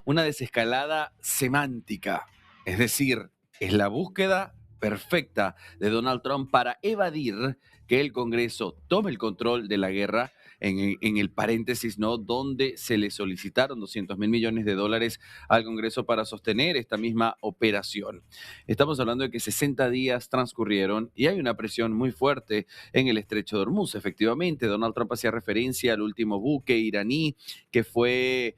una desescalada semántica. Es decir, es la búsqueda perfecta de Donald Trump para evadir que el Congreso tome el control de la guerra en el paréntesis, ¿no? Donde se le solicitaron 200 mil millones de dólares al Congreso para sostener esta misma operación. Estamos hablando de que 60 días transcurrieron y hay una presión muy fuerte en el estrecho de Hormuz. Efectivamente, Donald Trump hacía referencia al último buque iraní que fue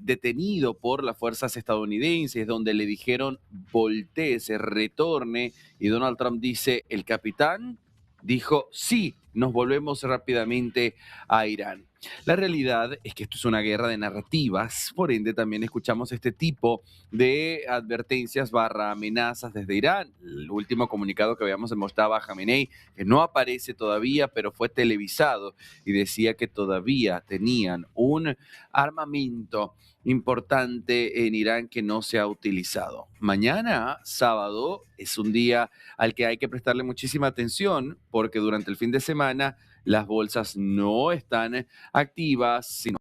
detenido por las fuerzas estadounidenses, donde le dijeron voltee, se retorne, y Donald Trump dice, el capitán dijo, sí, nos volvemos rápidamente a Irán. La realidad es que esto es una guerra de narrativas, por ende también escuchamos este tipo de advertencias barra amenazas desde Irán. El último comunicado que habíamos mostrado a Khamenei, que no aparece todavía, pero fue televisado y decía que todavía tenían un armamento importante en Irán que no se ha utilizado. Mañana, sábado, es un día al que hay que prestarle muchísima atención porque durante el fin de semana las bolsas no están activas, sino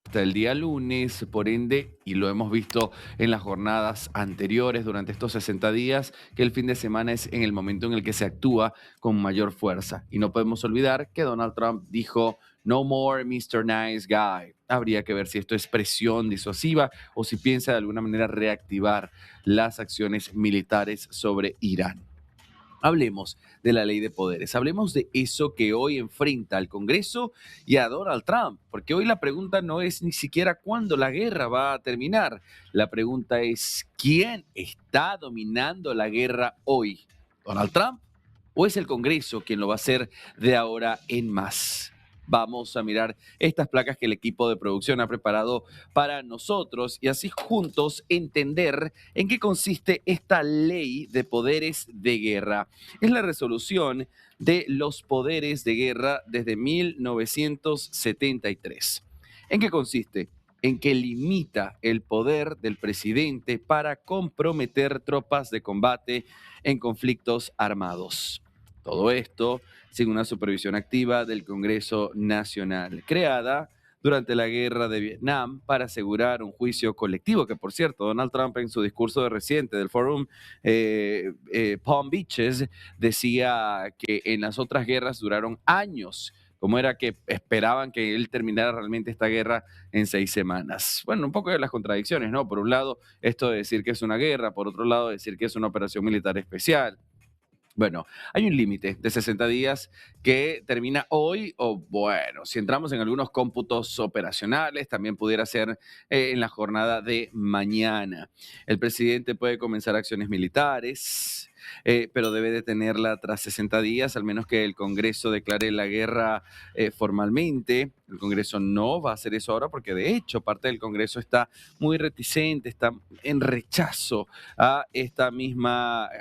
hasta el día lunes, por ende, y lo hemos visto en las jornadas anteriores durante estos 60 días, que el fin de semana es en el momento en el que se actúa con mayor fuerza. Y no podemos olvidar que Donald Trump dijo, no more Mr. Nice Guy. Habría que ver si esto es presión disuasiva o si piensa de alguna manera reactivar las acciones militares sobre Irán. Hablemos de la ley de poderes, hablemos de eso que hoy enfrenta al Congreso y a Donald Trump, porque hoy la pregunta no es ni siquiera cuándo la guerra va a terminar, la pregunta es quién está dominando la guerra hoy, Donald Trump o es el Congreso quien lo va a hacer de ahora en más. Vamos a mirar estas placas que el equipo de producción ha preparado para nosotros y así juntos entender en qué consiste esta ley de poderes de guerra. Es la resolución de los poderes de guerra desde 1973. ¿En qué consiste? En que limita el poder del presidente para comprometer tropas de combate en conflictos armados. Todo esto sin una supervisión activa del Congreso Nacional, creada durante la guerra de Vietnam para asegurar un juicio colectivo, que por cierto, Donald Trump en su discurso de reciente del Forum Palm Beaches decía que en las otras guerras duraron años. ¿Cómo era que esperaban que él terminara realmente esta guerra en 6 semanas? Bueno, un poco de las contradicciones, ¿no? Por un lado, esto de decir que es una guerra, por otro lado, decir que es una operación militar especial. Bueno, hay un límite de 60 días que termina hoy, o bueno, si entramos en algunos cómputos operacionales, también pudiera ser en la jornada de mañana. El presidente puede comenzar acciones militares, pero debe detenerla tras 60 días, al menos que el Congreso declare la guerra formalmente. El Congreso no va a hacer eso ahora porque de hecho parte del Congreso está muy reticente, está en rechazo a esta misma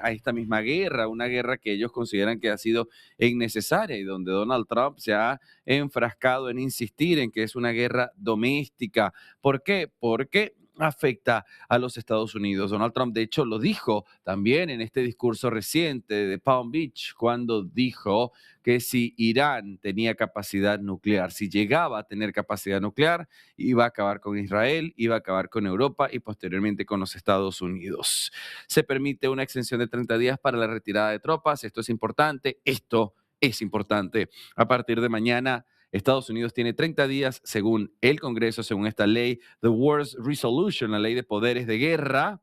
guerra, una guerra que ellos consideran que ha sido innecesaria y donde Donald Trump se ha enfrascado en insistir en que es una guerra doméstica. ¿Por qué? Porque afecta a los Estados Unidos. Donald Trump, de hecho, lo dijo también en este discurso reciente de Palm Beach, cuando dijo que si Irán tenía capacidad nuclear, si llegaba a tener capacidad nuclear, iba a acabar con Israel, iba a acabar con Europa y posteriormente con los Estados Unidos. Se permite una extensión de 30 días para la retirada de tropas. Esto es importante. Esto es importante. A partir de mañana, Estados Unidos tiene 30 días, según el Congreso, según esta ley, The Wars Resolution, la ley de poderes de guerra,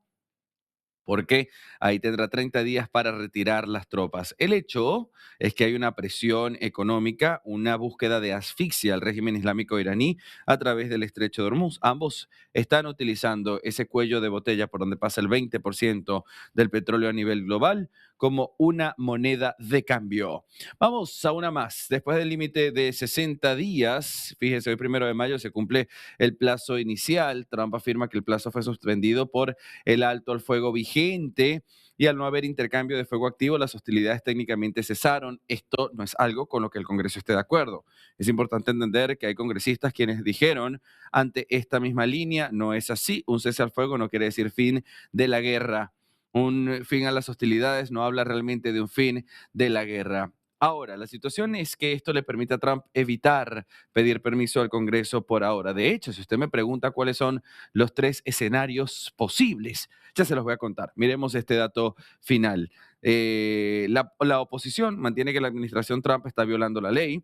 porque ahí tendrá 30 días para retirar las tropas. El hecho es que hay una presión económica, una búsqueda de asfixia al régimen islámico iraní a través del estrecho de Hormuz. Ambos están utilizando ese cuello de botella por donde pasa el 20% del petróleo a nivel global como una moneda de cambio. Vamos a una más. Después del límite de 60 días, fíjese, hoy 1 de mayo se cumple el plazo inicial. Trump afirma que el plazo fue suspendido por el alto al fuego vigente y al no haber intercambio de fuego activo, las hostilidades técnicamente cesaron. Esto no es algo con lo que el Congreso esté de acuerdo. Es importante entender que hay congresistas quienes dijeron ante esta misma línea, no es así, un cese al fuego no quiere decir fin de la guerra. Un fin a las hostilidades no habla realmente de un fin de la guerra. Ahora, la situación es que esto le permite a Trump evitar pedir permiso al Congreso por ahora. De hecho, si usted me pregunta cuáles son los tres escenarios posibles, ya se los voy a contar. Miremos este dato final. La oposición mantiene que la administración Trump está violando la ley.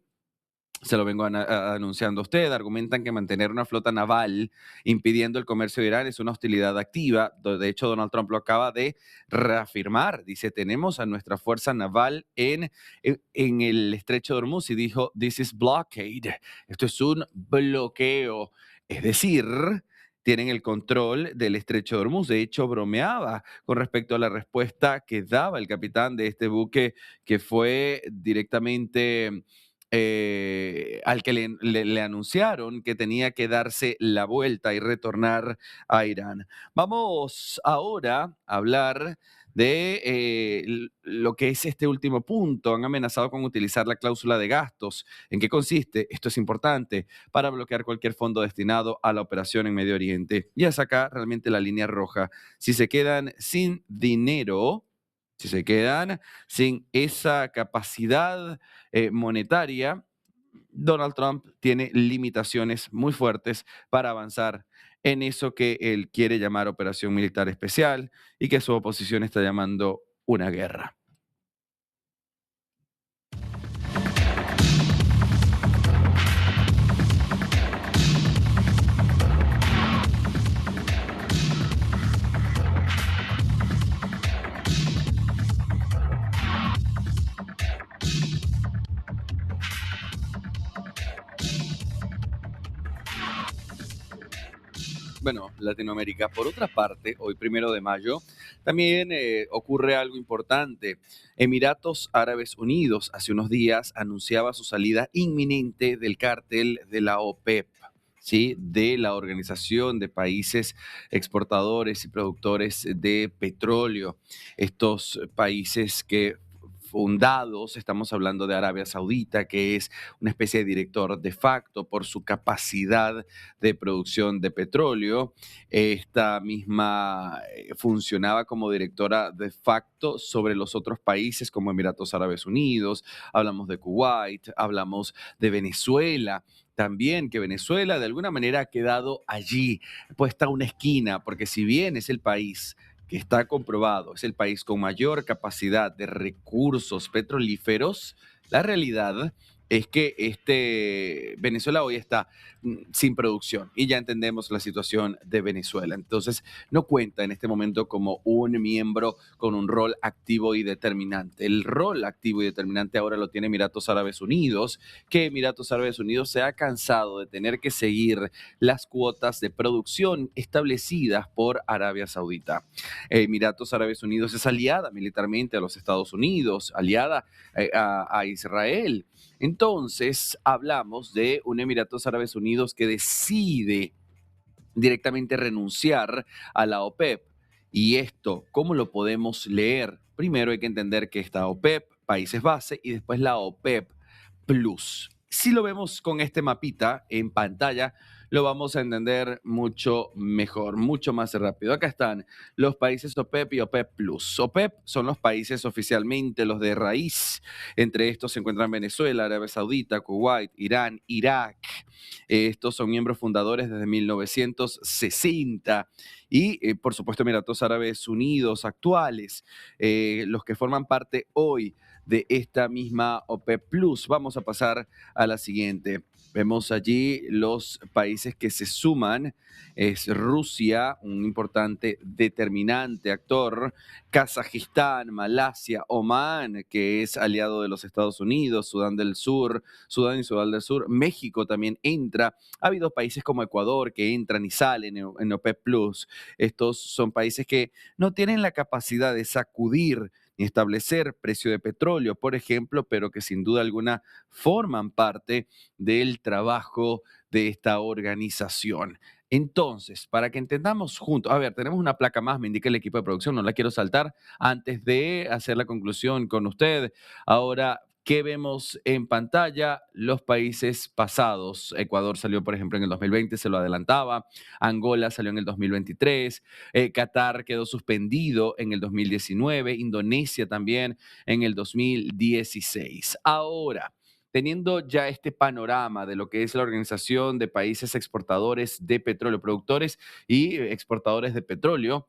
Se lo vengo anunciando a usted. Argumentan que mantener una flota naval impidiendo el comercio de Irán es una hostilidad activa. De hecho, Donald Trump lo acaba de reafirmar. Dice, tenemos a nuestra fuerza naval en el estrecho de Hormuz y dijo, this is blockade. Esto es un bloqueo. Es decir, tienen el control del estrecho de Hormuz. De hecho, bromeaba con respecto a la respuesta que daba el capitán de este buque que fue directamente al que le anunciaron que tenía que darse la vuelta y retornar a Irán. Vamos ahora a hablar de lo que es este último punto. Han amenazado con utilizar la cláusula de gastos. ¿En qué consiste? Esto es importante para bloquear cualquier fondo destinado a la operación en Medio Oriente. Y es acá realmente la línea roja. Si se quedan sin dinero, si se quedan sin esa capacidad monetaria, Donald Trump tiene limitaciones muy fuertes para avanzar en eso que él quiere llamar operación militar especial y que su oposición está llamando una guerra. Bueno, Latinoamérica. Por otra parte, hoy 1 de mayo, también ocurre algo importante. Emiratos Árabes Unidos hace unos días anunciaba su salida inminente del cártel de la OPEP. ¿Sí? De la Organización de Países Exportadores y Productores de Petróleo. Estos países que fundados, estamos hablando de Arabia Saudita, que es una especie de director de facto por su capacidad de producción de petróleo. Esta misma funcionaba como directora de facto sobre los otros países como Emiratos Árabes Unidos, hablamos de Kuwait, hablamos de Venezuela. También que Venezuela de alguna manera ha quedado allí, puesta a una esquina, porque si bien es el país que está comprobado, es el país con mayor capacidad de recursos petrolíferos, la realidad es que Venezuela hoy está sin producción y ya entendemos la situación de Venezuela. Entonces, no cuenta en este momento como un miembro con un rol activo y determinante. El rol activo y determinante ahora lo tiene Emiratos Árabes Unidos, que Emiratos Árabes Unidos se ha cansado de tener que seguir las cuotas de producción establecidas por Arabia Saudita. Emiratos Árabes Unidos es aliada militarmente a los Estados Unidos, aliada a Israel. Entonces, hablamos de un Emiratos Árabes Unidos que decide directamente renunciar a la OPEP. Y esto, ¿cómo lo podemos leer? Primero hay que entender que está OPEP, países base, y después la OPEP Plus. Si lo vemos con este mapita en pantalla, lo vamos a entender mucho mejor, mucho más rápido. Acá están los países OPEP y OPEP Plus. OPEP son los países oficialmente, los de raíz. Entre estos se encuentran Venezuela, Arabia Saudita, Kuwait, Irán, Irak. Estos son miembros fundadores desde 1960 y, por supuesto, Emiratos Árabes Unidos actuales, los que forman parte hoy de esta misma OPEP Plus. Vamos a pasar a la siguiente. Vemos allí los países que se suman. Es Rusia, un importante determinante actor, Kazajistán, Malasia, Omán, que es aliado de los Estados Unidos, Sudán del Sur, Sudán y Sudán del Sur, México también entra. Ha habido países como Ecuador que entran y salen en OPEP Plus. Estos son países que no tienen la capacidad de sacudir ni establecer precio de petróleo, por ejemplo, pero que sin duda alguna forman parte del trabajo de esta organización. Entonces, para que entendamos juntos, a ver, tenemos una placa más, me indica el equipo de producción, no la quiero saltar antes de hacer la conclusión con usted. Ahora, ¿Qué vemos en pantalla? Los países pasados. Ecuador salió, por ejemplo, en el 2020, se lo adelantaba. Angola salió en el 2023. Qatar quedó suspendido en el 2019. Indonesia también en el 2016. Ahora, teniendo ya este panorama de lo que es la Organización de Países Exportadores de Petróleo, productores y exportadores de petróleo,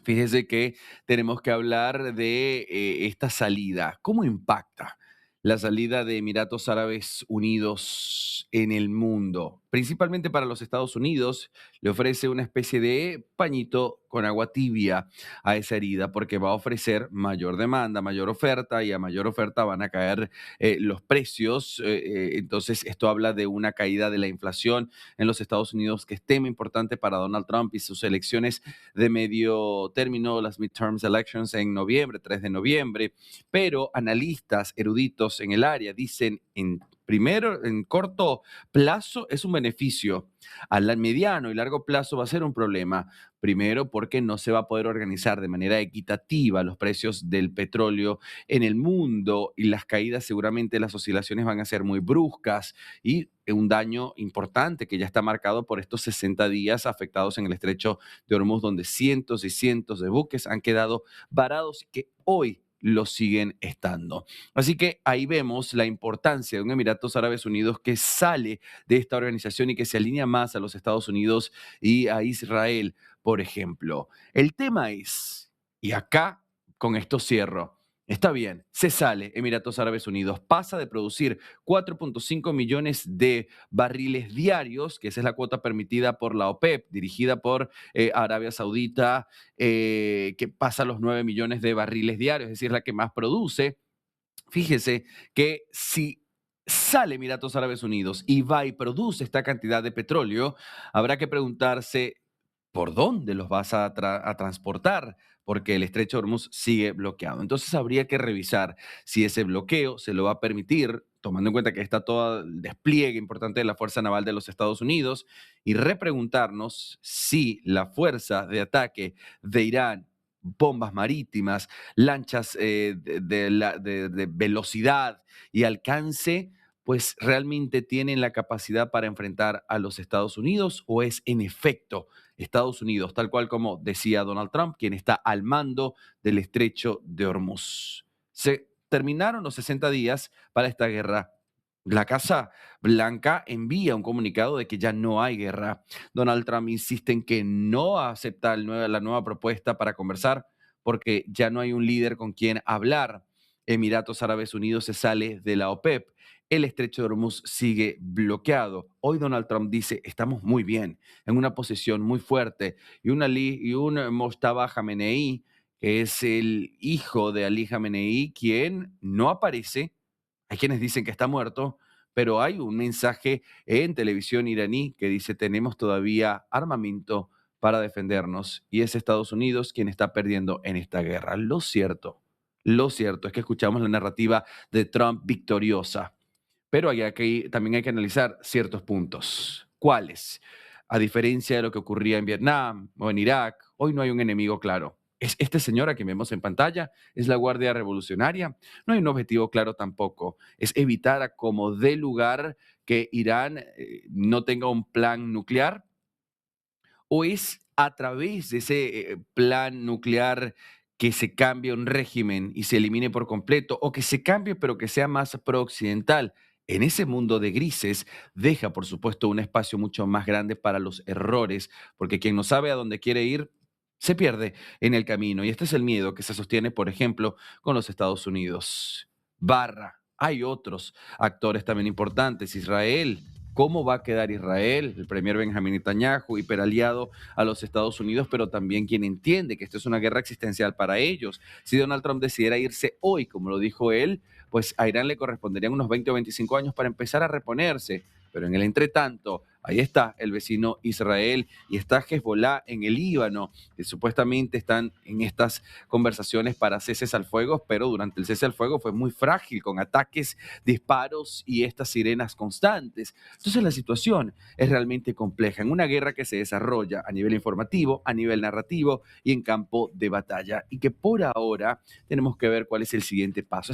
fíjese que tenemos que hablar de esta salida. ¿Cómo impacta la salida de Emiratos Árabes Unidos en el mundo? Principalmente para los Estados Unidos, le ofrece una especie de pañito con agua tibia a esa herida porque va a ofrecer mayor demanda, mayor oferta y a mayor oferta van a caer los precios. Entonces, esto habla de una caída de la inflación en los Estados Unidos que es tema importante para Donald Trump y sus elecciones de medio término, las midterms elections en noviembre, 3 de noviembre, pero analistas eruditos en el área dicen en corto plazo es un beneficio, mediano y largo plazo va a ser un problema. Primero, porque no se va a poder organizar de manera equitativa los precios del petróleo en el mundo y las caídas, seguramente las oscilaciones van a ser muy bruscas y un daño importante que ya está marcado por estos 60 días afectados en el estrecho de Hormuz, donde cientos y cientos de buques han quedado varados y que hoy lo siguen estando. Así que ahí vemos la importancia de un Emiratos Árabes Unidos que sale de esta organización y que se alinea más a los Estados Unidos y a Israel, por ejemplo. El tema es, y acá con esto cierro, está bien, se sale Emiratos Árabes Unidos, pasa de producir 4.5 millones de barriles diarios, que esa es la cuota permitida por la OPEP, dirigida por Arabia Saudita, que pasa los 9 millones de barriles diarios, es decir, la que más produce. Fíjese que si sale Emiratos Árabes Unidos y va y produce esta cantidad de petróleo, habrá que preguntarse por dónde los vas a transportar, porque el estrecho de Hormuz sigue bloqueado. Entonces habría que revisar si ese bloqueo se lo va a permitir, tomando en cuenta que está todo el despliegue importante de la Fuerza Naval de los Estados Unidos, y repreguntarnos si la fuerza de ataque de Irán, bombas marítimas, lanchas de velocidad y alcance, pues realmente tienen la capacidad para enfrentar a los Estados Unidos o es en efecto Estados Unidos, tal cual como decía Donald Trump, quien está al mando del estrecho de Hormuz. Se terminaron los 60 días para esta guerra. La Casa Blanca envía un comunicado de que ya no hay guerra. Donald Trump insiste en que no acepta la nueva propuesta para conversar porque ya no hay un líder con quien hablar. Emiratos Árabes Unidos se sale de la OPEP. El estrecho de Hormuz sigue bloqueado. Hoy Donald Trump dice, estamos muy bien, en una posición muy fuerte. Y un Mojtaba Khamenei, que es el hijo de Ali Khamenei, quien no aparece. Hay quienes dicen que está muerto, pero hay un mensaje en televisión iraní que dice, tenemos todavía armamento para defendernos y es Estados Unidos quien está perdiendo en esta guerra. Lo cierto es que escuchamos la narrativa de Trump victoriosa, pero también hay que analizar ciertos puntos. ¿Cuáles? A diferencia de lo que ocurría en Vietnam o en Irak, hoy no hay un enemigo claro. ¿Es este señor a quien vemos en pantalla? ¿Es la Guardia Revolucionaria? No hay un objetivo claro tampoco. Es evitar a como dé lugar que Irán no tenga un plan nuclear, o es a través de ese plan nuclear que se cambie un régimen y se elimine por completo, o que se cambie pero que sea más pro-occidental. En ese mundo de grises deja, por supuesto, un espacio mucho más grande para los errores, porque quien no sabe a dónde quiere ir se pierde en el camino. Y este es el miedo que se sostiene, por ejemplo, con los Estados Unidos. Hay otros actores también importantes. Israel. ¿Cómo va a quedar Israel? El premier Benjamín Netanyahu, hiperaliado a los Estados Unidos, pero también quien entiende que esto es una guerra existencial para ellos. Si Donald Trump decidiera irse hoy, como lo dijo él, pues a Irán le corresponderían unos 20 o 25 años para empezar a reponerse. Pero en el entretanto, ahí está el vecino Israel y está Hezbollah en el Líbano, que supuestamente están en estas conversaciones para ceses al fuego, pero durante el cese al fuego fue muy frágil, con ataques, disparos y estas sirenas constantes. Entonces la situación es realmente compleja en una guerra que se desarrolla a nivel informativo, a nivel narrativo y en campo de batalla, y que por ahora tenemos que ver cuál es el siguiente paso.